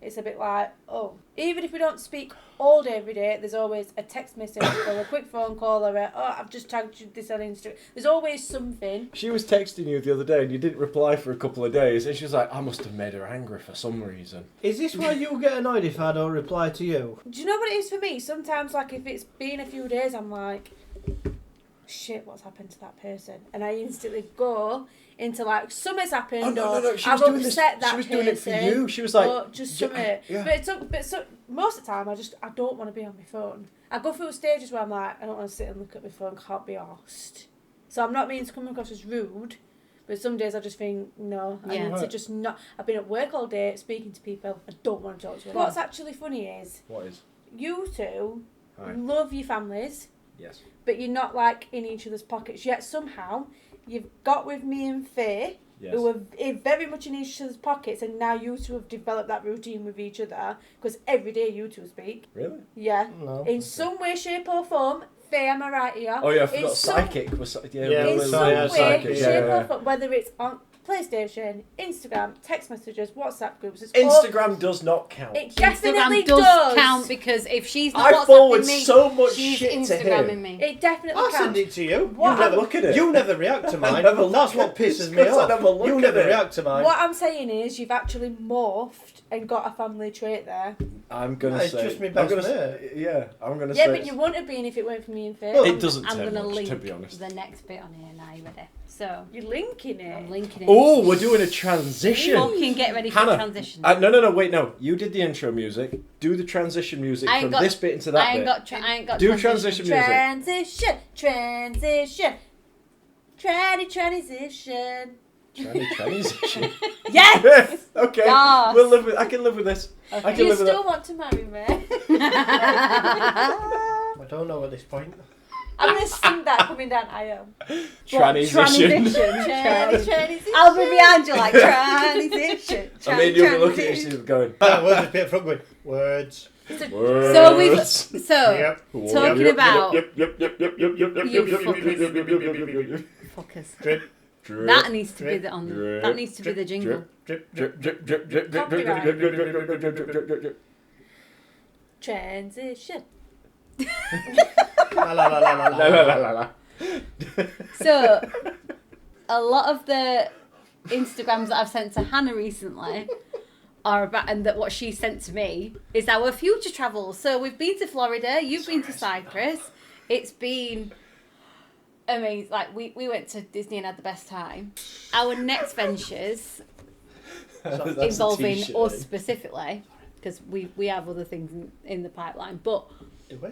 it's a bit like, oh, even if we don't speak all day every day, there's always a text message or a quick phone call or I've just tagged you this on Instagram. There's always something. She was texting you the other day and you didn't reply for a couple of days, and she was like, I must have made her angry for some reason. Is this why you get annoyed if I don't reply to you? Do you know what it is for me? Sometimes, like, if it's been a few days, I'm like, shit, what's happened to that person? And I instantly go into like, something's happened, Oh, no, or no, she I've was doing this. upset that She was person. doing it for you. She was like, or just something. yeah. But most of the time, I don't want to be on my phone. I go through stages where I'm like, I don't want to sit and look at my phone, can't be arsed. So I'm not meaning to come across as rude, but some days I just think, no, I Yeah. need to just not. I've been at work all day speaking to people, I don't want to talk to them. What's actually funny is, What is? you two Hi. love your families, Yes. but you're not like in each other's pockets, yet somehow you've got with me and Faye, Yes. who are very much in each other's pockets, and now you two have developed that routine with each other, because every day you two speak. Really? Yeah. No. In some way, shape or form, Faye, am I right here? Oh yeah, I In forgot some- psychic was Yeah, In we're some sorry, way, psychic, shape yeah. or form, whether it's on PlayStation, Instagram, text messages, WhatsApp groups, it's Instagram does not count. It definitely Instagram does count because if she's not I forward WhatsApping me, so much she's shit to Instagramming him. me. It definitely I'll counts. send it to you. What You never I'm- look at it. You never react to mine. never look That's at what it. pisses It's me 'cause I off. never look You at never it. react to mine. What I'm saying is, you've actually morphed and got a family trait there. I'm gonna It's say. just me I'm best gonna mate. say. Yeah, I'm gonna Yeah, say. but you wouldn't have been if it weren't for me and Faye. Well, It doesn't I'm take gonna much, link to be honest. the next bit on here now. You ready? So You're linking it. I'm linking it. Oh, we're doing a transition. Fucking get ready for Hannah, the transition. no, wait, no. You did the intro music. Do the transition music I ain't from got- this bit into that I ain't bit. got Do transition music. Transition. Transition. Transition. Transition. Yes! Okay. Yes. We'll live with. I can live with this. I Do can you live with still that. want to marry me? I don't know at this point. I'm going to sing that coming down I am. Transition. Transition. I'll be behind you like transition. I mean, you'll be looking at you going. We'll just be up front going, words. Words. So we've so Yep. talking about Yep. you fuckers. Drip, That needs to be drip, the on. drip, That needs to be the jingle. drip, Drip, drip. drip, drip, drip, drip, drip, Copyright. drip, drip, drip, drip, drip, drip, drip, drip. Transition. La, la, la, la, la, La, la, la, la, la. So a lot of the Instagrams that I've sent to Hannah recently are about, and that what she sent to me is our future travels. So we've been to Florida, you've been to Cyprus. It's been amazing. Like we went to Disney and had the best time. Our next ventures That's a involving t-shirt, us eh? specifically, because we have other things in the pipeline, but Do we?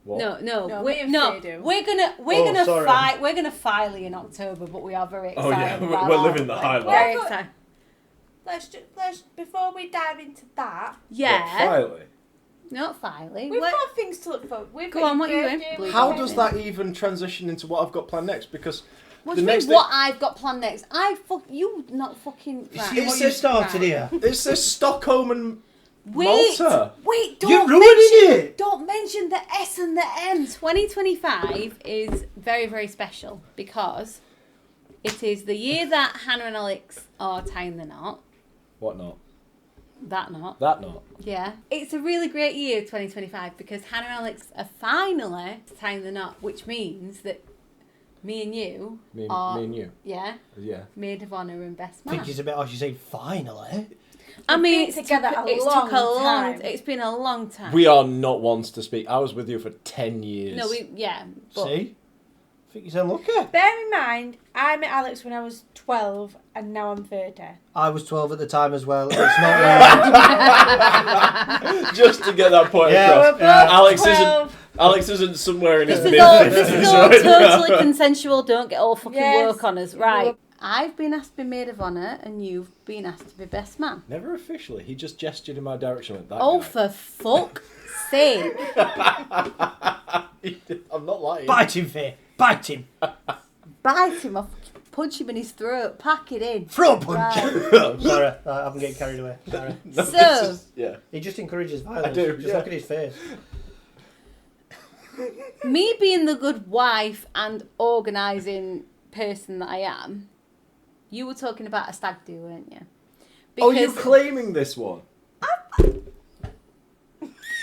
What? no, No, me and no, Faye do. we're gonna Oh, sorry. fight. We're gonna file in October, but we are very Oh, excited. yeah, about we're that. living the high Very life. life. excited. Let's before we dive into that, Yeah, Finally. not filing. we've What- got things to look for. We've Go got on, your what are you birthday, in? we've How got does everything. that even transition into what I've got planned next? Because What the do you mean? next What I've got planned next? You not fucking. Right. See what you started here? it says Stockholm and Wait, Malta. wait! You're Don't ruining mention, it. Don't mention the S and the M. 2025 is very, very special because it is the year that Hannah and Alex are tying the knot. What not? That knot. That not. Yeah. It's a really great year, 2025, because Hannah and Alex are finally tying the knot, which means that me and you Me are, and you. yeah, Yeah. maid of honour and best I man. think it's a bit harsh. You say finally. I mean, been together a it's long took a long. time. It's been a long time. We are not ones to speak. I was with you for 10 years. No, we yeah. But See? I think you're lucky. Bear in mind, I met Alex when I was 12, and now I'm 30. I was 12 at the time as well. It's not Just to get that point Yeah. across. We're both Alex 12. Alex isn't somewhere in his this mid is all, 50s this is all right now. totally consensual. Don't get all fucking Yes. work on us, right? I've been asked to be maid of honour, and you've been asked to be best man. Never officially. He just gestured in my direction like that. Oh, guy. for fuck's sake! I'm not lying. Bite him, Faye. Bite him. Bite him off, punch him in his throat, pack it in. Throw punch. Right. Sorry, I'm getting carried away. Sorry. No, So- this is- yeah. He just encourages violence. I do, Just yeah. look at his face. Me being the good wife and organising person that I am, you were talking about a stag do, weren't you? Oh, you're claiming this one?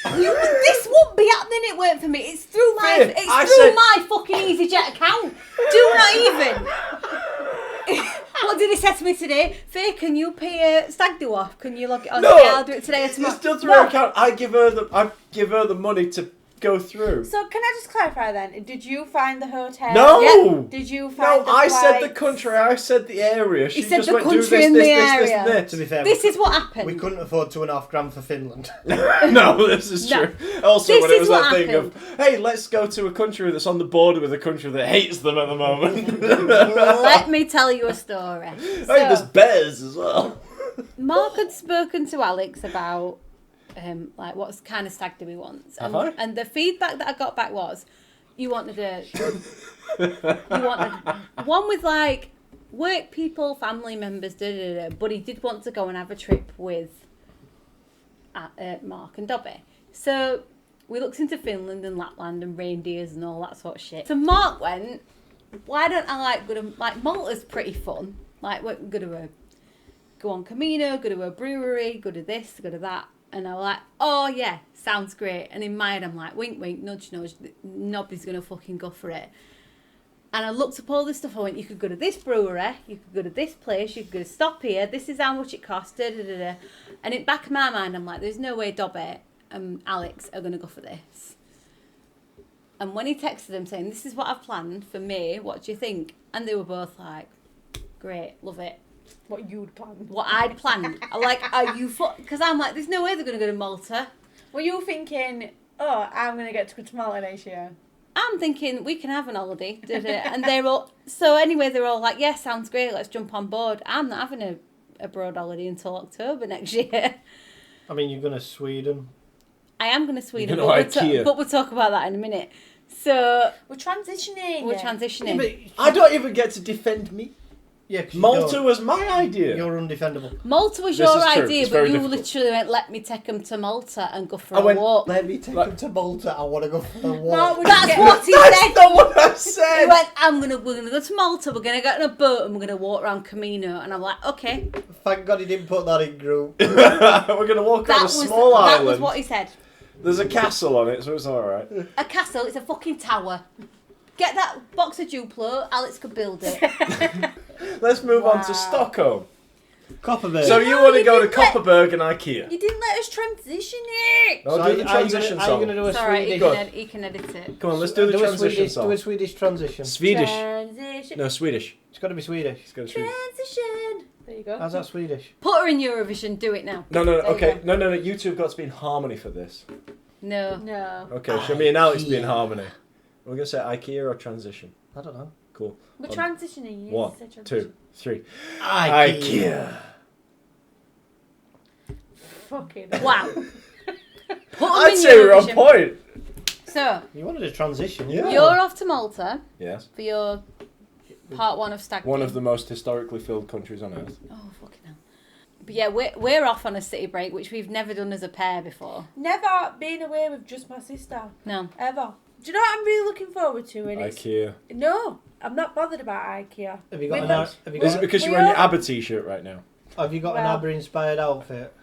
This wouldn't be happening. It weren't for me. It's through my. Faye, It's I through said- my fucking EasyJet account. Do not even. What did he say to me today? Faye, can you pay a stag do off? Can you log it on? No! Yeah, I'll do it today or It's tomorrow. still through her account. I give her the money to go through. So can I just clarify then? Did you find the hotel? No! Yeah. Did you find No, the I said the flights? country, I said the area. She said just the went, do country this, and this, the this, area. this, To be fair, This is what happened. we couldn't afford $2.5 for Finland. No, this is No. true. Also, This when it is was what that thing of, hey, let's go to a country that's on the border with a country that hates them at the moment. Let me tell you a story. Hey, there's bears as well. Mark had spoken to Alex about like what kind of stag do we want, Have I? and the feedback that I got back was, you wanted one with like work people, family members, but he did want to go and have a trip with Mark and Dobby. So we looked into Finland and Lapland and reindeers and all that sort of shit. So Mark went, why don't I go to, like, Malta's pretty fun. Like, we're going to go on Camino, go to a brewery, go to this, go to that. And I was like, oh yeah, sounds great. And in my head, I'm like, wink, wink, nudge, nudge. Nobody's going to fucking go for it. And I looked up all this stuff. I went, you could go to this brewery, you could go to this place, you could go to stop here. This is how much it cost. Da, da, da, da. And in back of my mind, I'm like, there's no way Dobby and Alex are going to go for this. And when he texted them saying, this is what I've planned for me, what do you think? And they were both like, great, love it. What you'd planned. What I'd planned. I'm like, are you... Because I'm like, there's no way they're going to go to Malta. Were you thinking, oh, I'm going to get to go to Malta next year? I'm thinking, we can have an holiday. And they're all... So anyway, they're all like, yeah, sounds great, let's jump on board. I'm not having a abroad holiday until October next year. I mean, you're going to Sweden. I am going to Sweden, You're but gonna we'll talk about that in a minute. So... We're transitioning. We're transitioning. Yeah, I don't even get to defend me. yeah, 'cause you Malta don't. was my idea. You're undefendable. Malta was This your is true. idea, It's but very you difficult. literally went, let me take them to Malta and go for I a went, walk. Let me take Like- him to Malta. I want to go for a Mark walk. would That's get- what he That's said. not what I He said. went, we're gonna go to Malta, we're gonna get on a boat and we're gonna walk around Camino. And I'm like, okay. Thank God he didn't put that in group. We're going to walk around a small that island. was what he said. There's a castle on it, so it's alright. A castle, it's a fucking tower. Get that box of Duplo, Alex could build it. Let's move on Wow. to Stockholm. Copperberg. So you want to you go to didn't let- Kopparberg and IKEA? You didn't let us transition it. I'll So do the transition are you song. going to do a It's alright, Swedish? Go on. he can edit it. Come on, let's do the transition Do song. a Swedish transition. Swedish. Transition. No, Swedish. It's got to be Swedish. It's got to be Swedish. Transition. There you go. How's that Swedish? Put her in Eurovision, do it now. No, There you okay. go. No, you two have got to be in harmony for this. No. No. Okay, should me and Alex be in IKEA. harmony? We're going to say IKEA or transition. I don't know. Cool. We're Um, transitioning. You 1, said transition. 2, 3. IKEA. Fucking. Wow. Put them I'd in say we're on Eurovision. point. So, You wanted a transition. Yeah. you're off to Malta Yes. for your part one of Stag One Do. of the most historically filled countries on earth. Oh, fucking hell. But yeah, we're off on a city break, which we've never done as a pair before. Never been away with just my sister. No. Ever. Do you know what I'm really looking forward to? And it's, IKEA. no, I'm not bothered about IKEA. Have you got We've an? got- Have you Is it got? because we you're wearing your are- ABBA t-shirt right now? Have you got an Well- ABBA inspired outfit?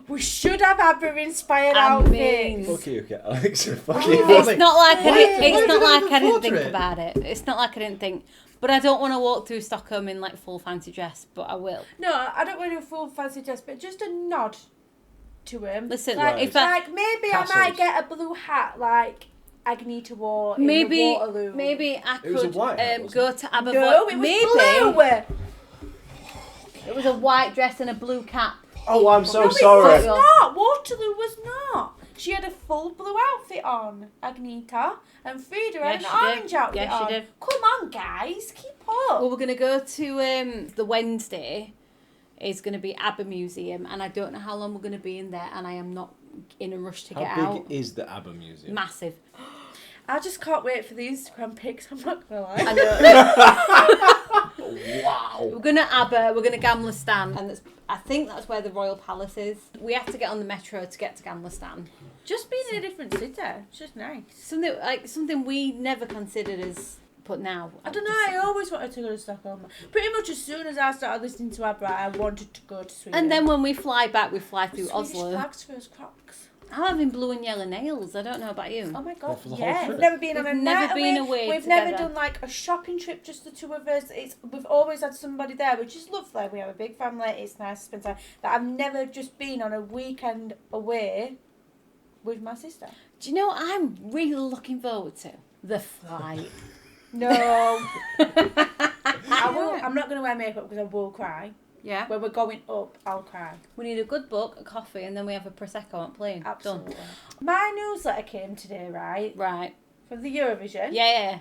We should have ABBA inspired I outfits. mean- Fuck you, okay, Alex. Fuck Oh, you. yeah. It's not like I Why- didn't, why it's did not I like look I didn't forward to think it? about it. It's not like I didn't think. But I don't want to walk through Stockholm in like full fancy dress, but I will. No, I don't want to do a full fancy dress, but just a nod to him. Listen, like, Right. if I like maybe I Castles. might get a blue hat like Agneta wore in the maybe Waterloo. I It was a could white hat, wasn't go to Aberford. No, it was maybe blue. it was a white dress and a blue cap. Oh, I'm so No, sorry. it was not. Waterloo was not. She had a full blue outfit on, Agneta, and Frida had Yes, an she did. orange outfit Yes, she on. did. Come on, guys, keep up. Well, we're gonna go to the Wednesday. Is going to be ABBA Museum, and I don't know how long we're going to be in there, and I am not in a rush to get How out. big is the ABBA Museum? Massive. I just can't wait for the Instagram pics. I'm not gonna lie. I know. Wow. We're going to ABBA, we're going to Gamla Stan, and I think that's where the Royal Palace is. We have to get on the metro to get to Gamla Stan. Just being in a different city, it's just nice. Something we never considered as, but now. I don't know. I always wanted to go to Stockholm. Pretty much as soon as I started listening to ABBA, I wanted to go to Sweden. And then when we fly back, we fly through Swedish Oslo. flags for us Crocs. I'm having blue and yellow nails. I don't know about you. Oh my god! Well, for the whole Yeah, trip. we've never been on We've a never night been away. away We've never together. done like a shopping trip, just the two of us. We've always had somebody there, which is lovely. We have a big family. It's nice to spend time. But I've never just been on a weekend away with my sister. Do you know what I'm really looking forward to? The flight. No. I'm not going to wear makeup because I will cry. Yeah. When we're going up, I'll cry. We need a good book, a coffee, and then we have a Prosecco on plane. Absolutely. Done. My newsletter came today, right? Right. For the Eurovision. Yeah.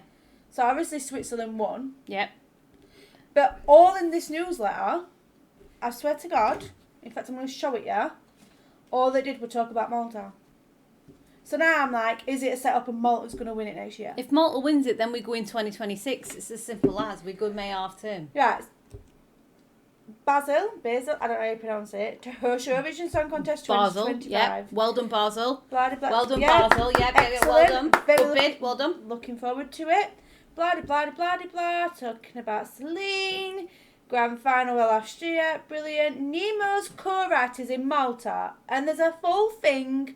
So obviously Switzerland won. Yep. But all in this newsletter, I swear to God, in fact I'm going to show it you, all they did was talk about Malta. So now I'm like, is it a setup and Malta's going to win it next year? If Malta wins it, then we go in 2026. It's as simple as we go May half term. Yeah. Basil, I don't know how you pronounce it, to host Eurovision Song Contest Basel, 2025. yeah. Well done, Basil. Blah, blah, blah. Well done, Yeah. Basil. Yeah, well Excellent. done. Very Good bid. Well done. Looking forward to it. Blah, blah, blah, blah, blah. Talking about Celine. Grand final last year. Brilliant. Nemo's co-writers in Malta. And there's a full thing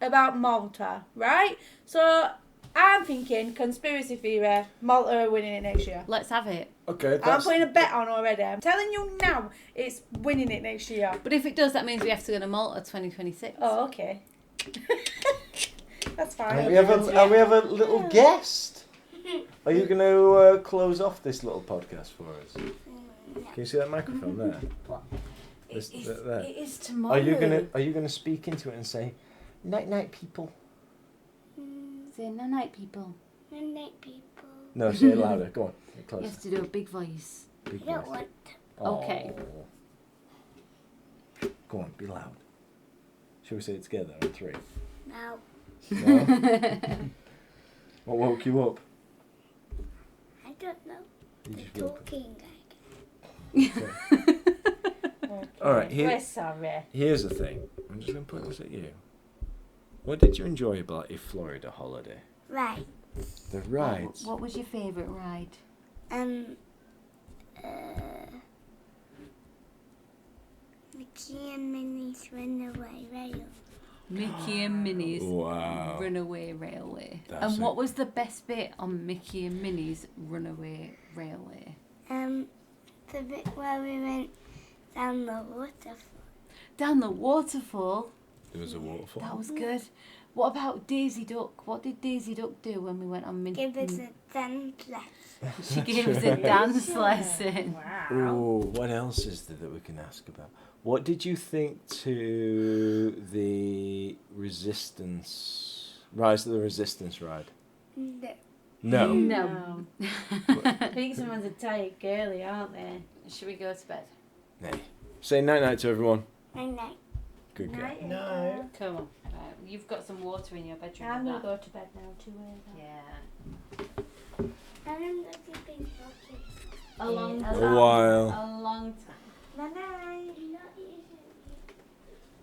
about Malta, right? So I'm thinking, conspiracy theory, Malta are winning it next year. Let's have it. Okay, I'm that's... putting a bet on already. I'm telling you now, it's winning it next year. But if it does, that means we have to go to Malta 2026. Oh, okay. That's fine. And we have a little guest. Are you going to close off this little podcast for us? Can you see that microphone there? There. It is tomorrow. Are you gonna speak into it and say, "Night night people"? Say night, people. Night people. No, say it louder. Go on, get You closer. have to do a big voice. Big I don't voice. want. Okay. Oh. Go on, be loud. Shall we say it together on 3? No. No? What woke you up? I don't know. You I'm just woke up. talking. Okay. All right, We're sorry. Here's the thing. I'm just going to put this at you. What did you enjoy about your Florida holiday? Right. The rides. What was your favourite ride? Mickey and Minnie's Runaway Rail. Mickey and Minnie's Wow. Runaway Railway. That's And it. what was the best bit on Mickey and Minnie's Runaway Railway? The bit where we went down the waterfall. Down the waterfall. There was a waterfall. That was good. What about Daisy Duck? What did Daisy Duck do when we went on Give us a dance lesson. She gave us a dance lesson. Wow. Ooh, what else is there that we can ask about? What did you think to the Rise of the Resistance ride? No. No. No. I think someone's a tight girly, aren't they? Should we go to bed? Nay. Say night night to everyone. Night. Good girl. No. Come on. Right, you've got some water in your bedroom. I'm and going to that. go to bed now too. Yeah. I'm going to be talking. A long A time. A while. A long time. Night night. Not usually.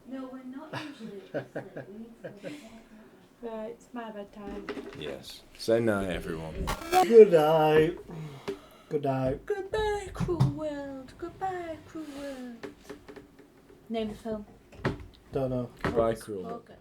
No, we're not usually. Right, it's my bedtime. Yes. Say night everyone. Good night. Good night. Goodbye, cruel world. Goodbye, cruel world. Name the film. Don't know. Goodbye, cruel. Okay.